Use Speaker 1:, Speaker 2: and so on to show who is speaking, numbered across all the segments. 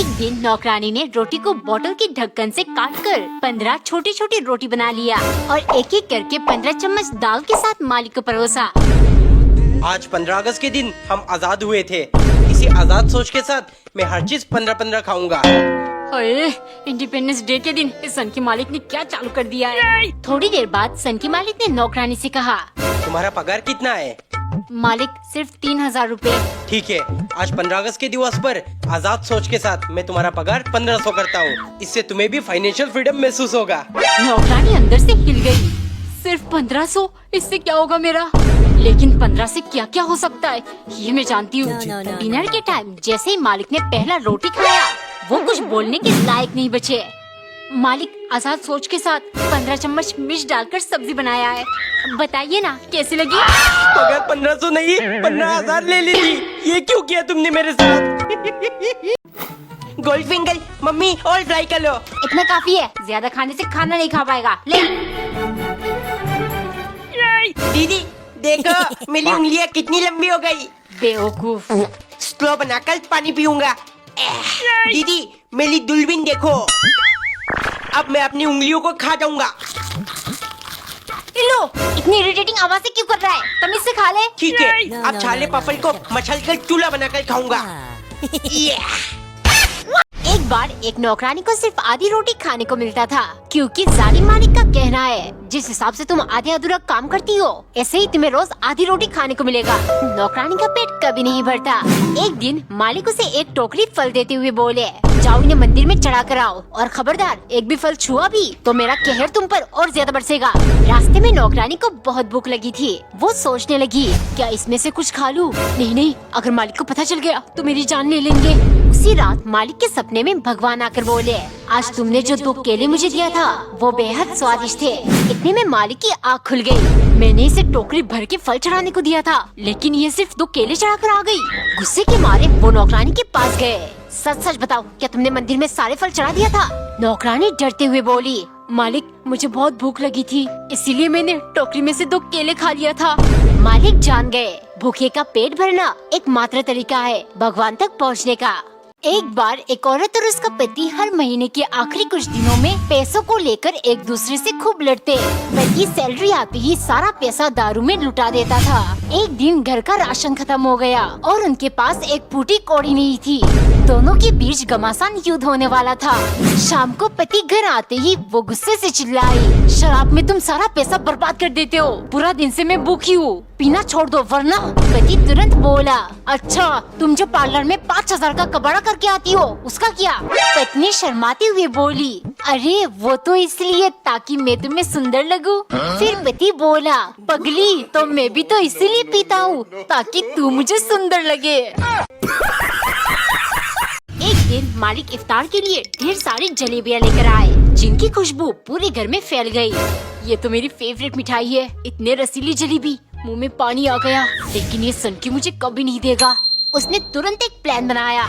Speaker 1: एक दिन नौकरानी ने रोटी को बोतल के ढक्कन से काटकर 15 छोटी छोटी रोटी बना लिया और एक एक करके 15 चम्मच दाल के साथ मालिक को परोसा।
Speaker 2: आज 15 अगस्त के दिन हम आजाद हुए थे। इसी आजाद सोच के साथ मैं हर चीज 15-15 खाऊंगा।
Speaker 1: अरे इंडिपेंडेंस डे के दिन इस सन के मालिक ने क्या चालू कर दिया है। थोड़ी देर बाद सन के मालिक ने नौकरानी से कहा,
Speaker 2: तुम्हारा पगार कितना है?
Speaker 1: मालिक सिर्फ 3000 रूपए।
Speaker 2: ठीक है, आज 15 अगस्त के दिवस पर आजाद सोच के साथ मैं तुम्हारा पगार 1500 करता हूँ। इससे तुम्हें भी फाइनेंशियल फ्रीडम महसूस होगा।
Speaker 1: नौकरानी अंदर से हिल गई। सिर्फ 1500, इससे क्या होगा मेरा? लेकिन 15 से क्या क्या हो सकता है ये मैं जानती हूँ। डिनर के टाइम जैसे ही मालिक ने पहला रोटी खाया वो कुछ बोलने के लायक नहीं बचे। मालिक आजाद सोच के साथ 15 चम्मच मिर्च डालकर सब्जी बनाया है। बताइए ना कैसी लगी?
Speaker 2: पगार 1500 नहीं 15,000 ले ली थी। ये क्यों किया तुमने मेरे साथ? गोल्ड फिंगर मम्मी और फ्राई कर लो।
Speaker 1: इतना काफी है, ज्यादा खाने से खाना नहीं खा पाएगा। ले
Speaker 2: दीदी देखो मेरी उंगलियां कितनी लंबी हो गई।
Speaker 1: बेवकूफ।
Speaker 2: स्ट्रॉ बनाकर पानी पीऊंगा। दीदी मेरी दुल्हन देखो, अब मैं अपनी उंगलियों को खा जाऊंगा।
Speaker 1: लो, इतनी इरिटेटिंग आवाज़ें क्यों कर रहा है? तमीज से खा ले।
Speaker 2: ठीक है, अब छाले पापड़ को मछल कर चूल्हा बनाकर खाऊंगा।
Speaker 1: एक बार एक नौकरानी को सिर्फ आधी रोटी खाने को मिलता था, क्योंकि जालिम मालिक का कहना है जिस हिसाब से तुम आधे अधूरा काम करती हो ऐसे ही तुम्हें रोज आधी रोटी खाने को मिलेगा। नौकरानी का पेट कभी नहीं भरता। एक दिन मालिक उसे एक टोकरी फल देते हुए बोले, जाओ इन्हें मंदिर में चढ़ा कर आओ और खबरदार एक भी फल छुआ भी तो मेरा कहर तुम पर और ज्यादा बरसेगा। रास्ते में नौकरानी को बहुत भूख लगी थी। वो सोचने लगी, क्या इसमें से कुछ खा लूं? नहीं, अगर मालिक को पता चल गया तो मेरी जान ले लेंगे। उसी रात मालिक के सपने में भगवान आकर बोले, आज तुमने जो 2 केले मुझे दिया था वो बेहद स्वादिष्ट थे। इतने में मालिक की आँख खुल गई। मैंने इसे टोकरी भर के फल चढ़ाने को दिया था, लेकिन ये सिर्फ 2 केले चढ़ा कर आ गई। गुस्से के मारे वो नौकरानी के पास गए। सच सच बताओ, क्या तुमने मंदिर में सारे फल चढ़ा दिया था? नौकरानी डरते हुए बोली, मालिक मुझे बहुत भूख लगी थी, इसीलिए मैंने टोकरी में से 2 केले खा लिया था। मालिक जान गए, भूखे का पेट भरना एकमात्र तरीका है भगवान तक पहुँचने का। एक बार एक औरत और उसका पति हर महीने के आखिरी कुछ दिनों में पैसों को लेकर एक दूसरे से खूब लड़ते। पति सैलरी आते ही सारा पैसा दारू में लुटा देता था। एक दिन घर का राशन खत्म हो गया और उनके पास एक फूटी कौड़ी नहीं थी। दोनों के बीच घमासान युद्ध होने वाला था। शाम को पति घर आते ही वो गुस्से से चिल्लाई, शराब में तुम सारा पैसा बर्बाद कर देते हो, पूरा दिन से मैं भूखी हूँ, पीना छोड़ दो वरना। पति तुरंत बोला, अच्छा तुम जो पार्लर में 5000 का कबाड़ा करके आती हो उसका क्या? पत्नी शर्माते हुए बोली, अरे वो तो इसलिए ताकि मैं तुम्हें सुंदर लगूं। फिर पति बोला, पगली तो मैं भी तो इसीलिए पीता हूँ ताकि तू मुझे सुंदर लगे। एक दिन मालिक इफ्तार के लिए ढेर सारी जलेबियाँ लेकर आए, जिनकी खुशबू पूरे घर में फैल गई। ये तो मेरी फेवरेट मिठाई है। इतने रसीली जलेबी, मुंह में पानी आ गया। लेकिन ये सनकी मुझे कभी नहीं देगा। उसने तुरंत एक प्लान बनाया।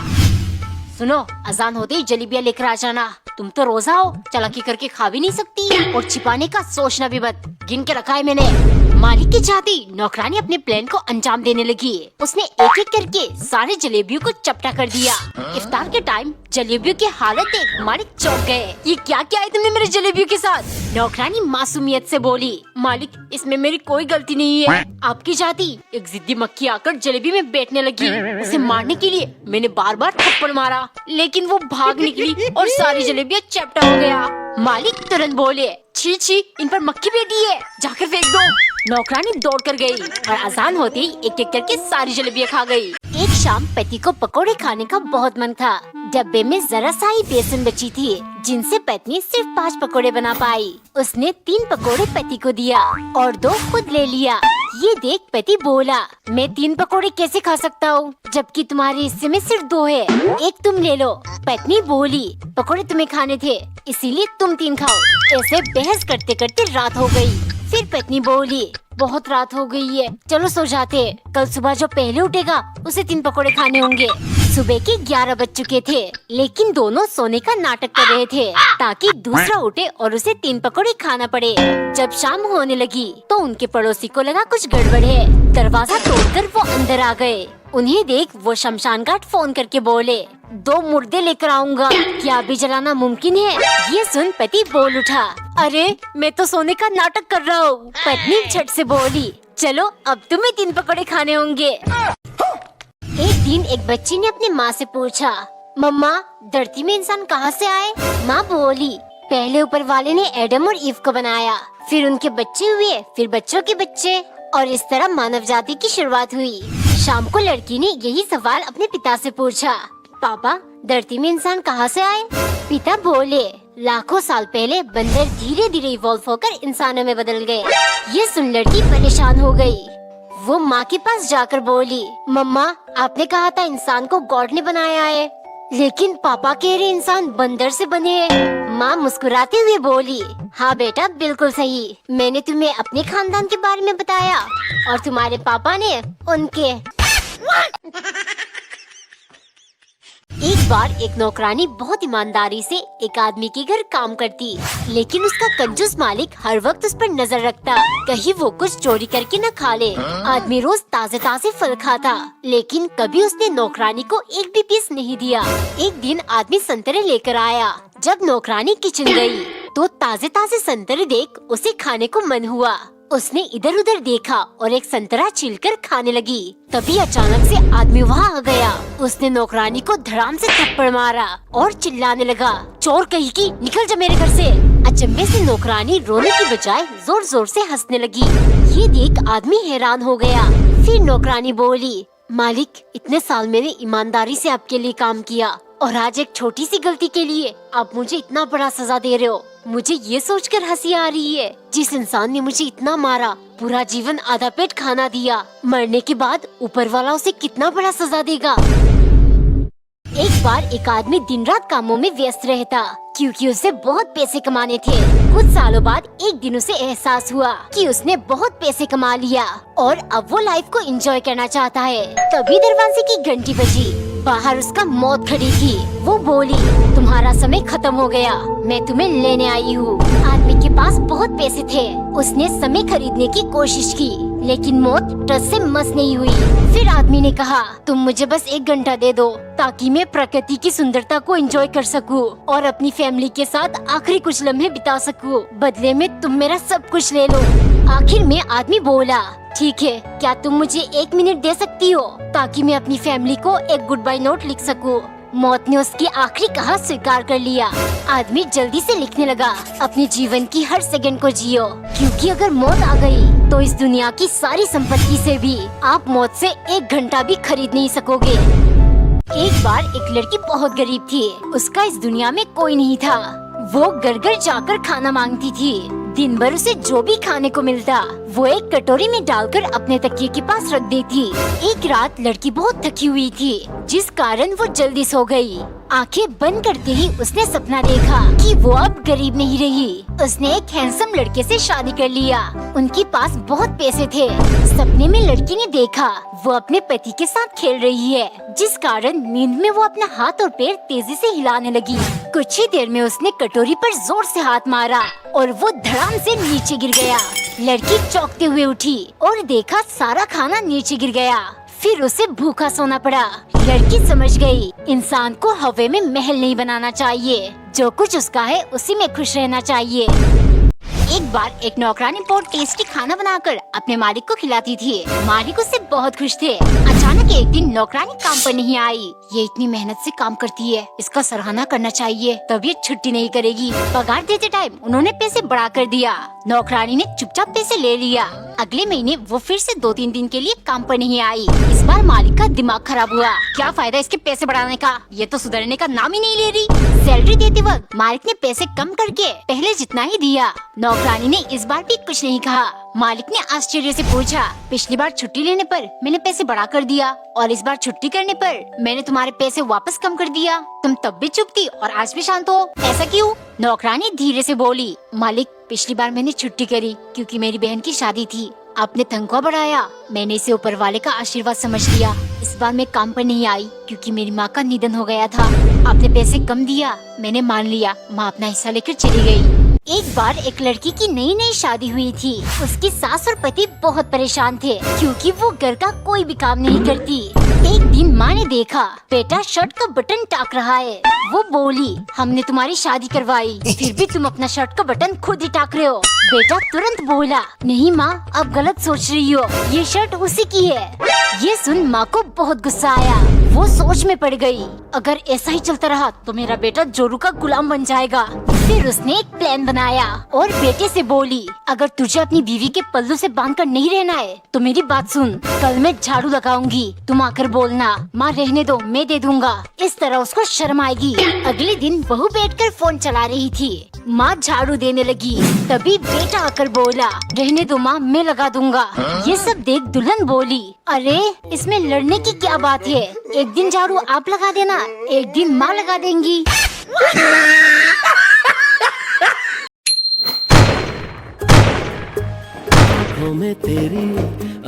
Speaker 1: सुनो, अजान होते ही जलेबियाँ लेकर आ जाना। तुम तो रोजा हो, चालाकी करके खा भी नहीं सकती और छिपाने का सोचना भी मत। गिन के रखा है मैंने। मालिक की चाहती नौकरानी अपने प्लान को अंजाम देने लगी। उसने एक एक करके सारे जलेबियों को चपटा कर दिया। इफ्तार के टाइम जलेबियों की हालत देख मालिक चौंक गए। ये क्या क्या है तुमने मेरे जलेबियों के साथ? नौकरानी मासूमियत से बोली, मालिक इसमें मेरी कोई गलती नहीं है। आपकी जाती एक जिद्दी मक्खी आकर जलेबी में बैठने लगी। उसे मारने के लिए मैंने बार बार थप्पड़ मारा, लेकिन वो भाग निकली और सारी जलेबियाँ चपटा हो गया। मालिक तुरंत बोले, छी छी, इन पर मक्खी बैठी है, जाकर फेंक दो। नौकरानी दौड़ कर गई और अजान होते ही एक एक करके सारी जलेबियाँ खा गई। एक शाम पति को पकोड़े खाने का बहुत मन था। डब्बे में जरा सा ही बेसन बची थी, जिनसे पत्नी सिर्फ 5 पकोड़े बना पाई। उसने 3 पकोड़े पति को दिया और 2 खुद ले लिया। ये देख पति बोला, मैं 3 पकोड़े कैसे खा सकता हूँ, जबकि तुम्हारे हिस्से में सिर्फ 2 है, एक तुम ले लो। पत्नी बोली, पकोड़े तुम्हें खाने थे इसीलिए तुम 3 खाओ। ऐसे बहस करते करते रात हो गई। फिर पत्नी बोली, बहुत रात हो गई है, चलो सो जाते हैं। कल सुबह जो पहले उठेगा उसे 3 पकोड़े खाने होंगे। सुबह के 11 बज चुके थे, लेकिन दोनों सोने का नाटक कर रहे थे ताकि दूसरा उठे और उसे 3 पकोड़े खाना पड़े। जब शाम होने लगी तो उनके पड़ोसी को लगा कुछ गड़बड़ है। दरवाजा तोड़कर वो अंदर आ गए। उन्हें देख वो शमशान घाट फोन करके बोले, 2 मुर्दे लेकर आऊंगा, क्या अभी जलाना मुमकिन है? ये सुन पति बोल उठा, अरे मैं तो सोने का नाटक कर रहा हूँ। पत्नी झट से बोली, चलो अब तुम्हें 3 पकौड़े खाने होंगे। एक दिन एक बच्ची ने अपनी माँ से पूछा, मम्मा धरती में इंसान कहाँ से आए? माँ बोली, पहले ऊपर वाले ने एडम और ईव को बनाया, फिर उनके बच्चे हुए, फिर बच्चों के बच्चे, और इस तरह मानव जाति की शुरुआत हुई। शाम को लड़की ने यही सवाल अपने पिता से पूछा, पापा धरती में इंसान कहाँ से आए? पिता बोले, लाखों साल पहले बंदर धीरे धीरे इवॉल्व होकर इंसानों में बदल गए। ये सुन लड़की परेशान हो गई। वो माँ के पास जाकर बोली, मम्मा आपने कहा था इंसान को गॉड ने बनाया है, लेकिन पापा कह रहे इंसान बंदर से बने हैं। माँ मुस्कुराते हुए बोली, हाँ बेटा बिल्कुल सही, मैंने तुम्हें अपने खानदान के बारे में बताया और तुम्हारे पापा ने उनके। एक बार एक नौकरानी बहुत ईमानदारी से एक आदमी के घर काम करती, लेकिन उसका कंजूस मालिक हर वक्त उस पर नजर रखता, कहीं वो कुछ चोरी करके न खा ले। आदमी रोज ताजे ताजे फल खाता, लेकिन कभी उसने नौकरानी को एक भी पीस नहीं दिया। एक दिन आदमी संतरे लेकर आया। जब नौकरानी किचन गई तो ताजे ताजे संतरे देख उसे खाने को मन हुआ। उसने इधर उधर देखा और एक संतरा छीलकर खाने लगी। तभी अचानक से आदमी वहाँ आ गया। उसने नौकरानी को धड़ाम से थप्पड़ मारा और चिल्लाने लगा, चोर कहीं की, निकल जा मेरे घर से। अचंभे से नौकरानी रोने की बजाय जोर जोर से हंसने लगी। ये देख आदमी हैरान हो गया। फिर नौकरानी बोली, मालिक इतने साल मैंने ईमानदारी से आपके लिए काम किया और आज एक छोटी सी गलती के लिए आप मुझे इतना बड़ा सजा दे रहे हो। मुझे ये सोचकर हंसी आ रही है, जिस इंसान ने मुझे इतना मारा, पूरा जीवन आधा पेट खाना दिया, मरने के बाद ऊपर वाला उसे कितना बड़ा सजा देगा। एक बार एक आदमी दिन रात कामों में व्यस्त रहता, क्योंकि उसे बहुत पैसे कमाने थे। कुछ सालों बाद एक दिन उसे एहसास हुआ कि उसने बहुत पैसे कमा लिया और अब वो लाइफ को एंजॉय करना चाहता है। तभी दरवाजे की घंटी बजी। बाहर उसका मौत खड़ी थी। वो बोली, तुम्हारा समय खत्म हो गया, मैं तुम्हें लेने आई हूँ। आदमी के पास बहुत पैसे थे। उसने समय खरीदने की कोशिश की, लेकिन मौत टस से मस नहीं हुई। फिर आदमी ने कहा, तुम मुझे बस 1 घंटा दे दो ताकि मैं प्रकृति की सुंदरता को एंजॉय कर सकूं और अपनी फैमिली के साथ आखिरी कुछ लम्हे बिता सकूं। बदले में तुम मेरा सब कुछ ले लो। आखिर में आदमी बोला, ठीक है, क्या तुम मुझे 1 मिनट दे सकती हो ताकि मैं अपनी फैमिली को एक गुड बाय नोट लिख सकूं। मौत ने उसकी आखिरी कहा स्वीकार कर लिया। आदमी जल्दी से लिखने लगा, अपने जीवन की हर सेकंड को जियो, क्योंकि अगर मौत आ गई तो इस दुनिया की सारी संपत्ति से भी आप मौत से 1 घंटा भी खरीद नहीं सकोगे। एक बार एक लड़की बहुत गरीब थी। उसका इस दुनिया में कोई नहीं था। वो घर घर जाकर खाना मांगती थी। दिन भर उसे जो भी खाने को मिलता वो एक कटोरी में डालकर अपने तकिए के पास रख देती। एक रात लड़की बहुत थकी हुई थी, जिस कारण वो जल्दी सो गई। आंखें बंद करते ही उसने सपना देखा कि वो अब गरीब नहीं रही। उसने एक हैंडसम लड़के से शादी कर लिया। उनके पास बहुत पैसे थे। सपने में लड़की ने देखा वो अपने पति के साथ खेल रही है, जिस कारण नींद में वो अपना हाथ और पैर तेजी से हिलाने लगी। कुछ ही देर में उसने कटोरी पर जोर से हाथ मारा और वो धड़ाम से नीचे गिर गया। लड़की चौंकते हुए उठी और देखा सारा खाना नीचे गिर गया। फिर उसे भूखा सोना पड़ा। लड़की समझ गई, इंसान को हवा में महल नहीं बनाना चाहिए, जो कुछ उसका है उसी में खुश रहना चाहिए। एक बार एक नौकरानी बहुत टेस्टी खाना बनाकर अपने मालिक को खिलाती थी। मालिक उससे बहुत खुश थे। अचानक एक दिन नौकरानी काम पर नहीं आई। ये इतनी मेहनत से काम करती है, इसका सराहना करना चाहिए, तब ये छुट्टी नहीं करेगी। पगार देते टाइम उन्होंने पैसे बढ़ा कर दिया। नौकरानी ने चुपचाप पैसे ले लिया। अगले महीने वो फिर से 2-3 दिन के लिए काम पर नहीं आई। इस बार मालिक का दिमाग खराब हुआ। क्या फायदा इसके पैसे बढ़ाने का, ये तो सुधरने का नाम ही नहीं ले रही। सैलरी देते वक्त मालिक ने पैसे कम करके पहले जितना ही दिया। नौकरानी ने इस बार भी कुछ नहीं कहा। मालिक ने आश्चर्य से पूछा, पिछली बार छुट्टी लेने पर मैंने पैसे बढ़ा कर दिया और इस बार छुट्टी करने पर मैंने तुम्हारे पैसे वापस कम कर दिया। तुम तब भी चुप थी और आज भी शांत हो, ऐसा क्यों? नौकरानी धीरे से बोली, मालिक पिछली बार मैंने छुट्टी करी क्योंकि मेरी बहन की शादी थी। आपने तनख्वाह बढ़ाया, मैंने इसे ऊपर वाले का आशीर्वाद समझ लिया। इस बार मैं काम पर नहीं आई क्योंकि मेरी माँ का निधन हो गया था। आपने पैसे कम दिया, मैंने मान लिया। माँ अपना हिस्सा लेकर चली गई। एक बार एक लड़की की नई शादी हुई थी। उसकी सास और पति बहुत परेशान थे क्योंकि वो घर का कोई भी काम नहीं करती। एक दिन माँ ने देखा बेटा शर्ट का बटन टाक रहा है। वो बोली, हमने तुम्हारी शादी करवाई, फिर भी तुम अपना शर्ट का बटन खुद ही टाक रहे हो। बेटा तुरंत बोला, नहीं माँ, आप गलत सोच रही हो, ये शर्ट उसी की है। ये सुन माँ को बहुत गुस्सा आया। वो सोच में पड़ गई, अगर ऐसा ही चलता रहा तो मेरा बेटा जोरू का गुलाम बन जाएगा। फिर उसने एक प्लान बनाया और बेटे से बोली, अगर तुझे अपनी बीवी के पल्लू से बांधकर नहीं रहना है तो मेरी बात सुन, कल मैं झाड़ू लगाऊंगी, तुम आकर बोलना माँ रहने दो, मैं दे दूंगा। इस तरह उसको शर्म आएगी। अगले दिन बहू बैठकर फोन चला रही थी। माँ झाड़ू देने लगी, तभी बेटा आकर बोला, रहने दो माँ, मैं लगा दूंगा। ये सब देख दुल्हन बोली, अरे इसमें लड़ने की क्या बात है, एक दिन झाड़ू आप लगा देना, एक दिन माँ लगा देंगी।
Speaker 3: में तेरी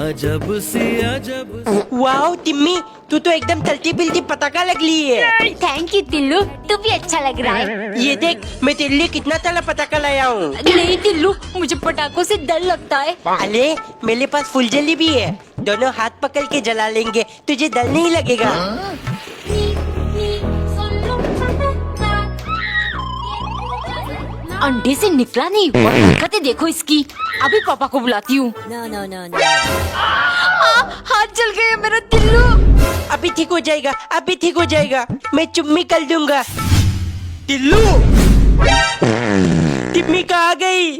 Speaker 3: अजब सी अजब।
Speaker 2: वाओ टिम्मी, तू तो एकदम चलती फिरती पटाखा लग ली है।
Speaker 1: थैंक यू टिल्लू, तू भी अच्छा लग रहा है।
Speaker 2: ये देख, मैं तेरे लिए कितना सारा पटाखा लाया हूँ।
Speaker 1: नहीं टिल्लू, मुझे पटाखों से डर लगता है।
Speaker 2: अरे मेरे पास फुलझड़ी भी है, दोनों हाथ पकड़ के जला लेंगे, तुझे डर नहीं लगेगा।
Speaker 1: अंडे से निकला नहीं, और हरकतें देखो इसकी। अभी पापा को बुलाती हूँ। हाथ जल गया मेरा टिल्लू।
Speaker 2: अभी ठीक हो जाएगा, अभी ठीक हो जाएगा, मैं चुम्मी कर दूंगा। टिल्लू, टिम्मी कहाँ गई?